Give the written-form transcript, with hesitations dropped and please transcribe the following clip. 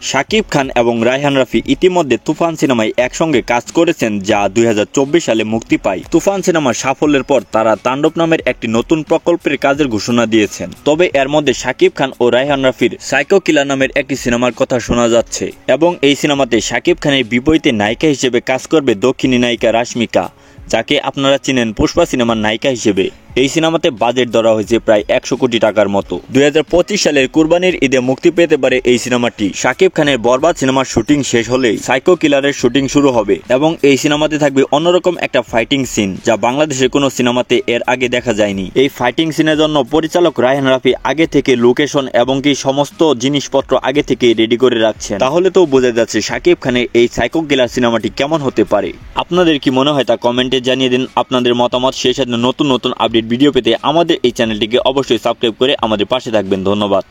শাকিব খান এবং রায়হান রাফি ইতিমধ্যে তুফান সিনেমায় একসঙ্গে কাজ করেছেন, যা 2024 সালে মুক্তি পায়। তুফান সিনেমার সাফল্যের পর তারা তাণ্ডব নামের একটি নতুন প্রকল্পের কাজের ঘোষণা দিয়েছেন। তবে এর মধ্যে শাকিব খান ও রায়হান রাফির সাইকো কিলার নামের একটি সিনেমার কথা শোনা যাচ্ছে এবং এই সিনেমাতে শাকিব খানের বিপরীতে নায়িকা হিসেবে কাজ করবে দক্ষিণী নায়িকা রাশমিকা, যাকে আপনারা চিনেন পুষ্পা সিনেমার নায়িকা হিসেবে। এই সিনেমাতে বাজেট ধরা হয়েছে প্রায় 100 কোটি টাকার মতো। 2025 সালের কুরবানির ঈদে মুক্তি পেতে পারে এই সিনেমাটি। শাকিব খানের বরবাদ সিনেমার শুটিং শেষ হলেই সাইকো কিলারের শুটিং শুরু হবে এবং এই সিনেমাতে থাকবে অন্যরকম একটা ফাইটিং সিন, যা বাংলাদেশের কোনো সিনেমাতে এর আগে দেখা যায়নি। এই ফাইটিং সিনের জন্য পরিচালক রায়হান রাফি আগে থেকে লোকেশন এবং কি সমস্ত জিনিসপত্র আগে থেকে রেডি করে রাখছেন। তাহলে তো বোঝা যাচ্ছে শাকিব খানের এই সাইকো কিলার সিনেমাটি কেমন হতে পারে। আপনাদের কি মনে হয় তা কমেন্টে জানিয়ে দিন আপনাদের মতামত। সেই সাথে নতুন নতুন আপডেট ভিডিও পেতে আমাদের এই চ্যানেলটিকে অবশ্যই সাবস্ক্রাইব করে আমাদের পাশে থাকবেন। ধন্যবাদ।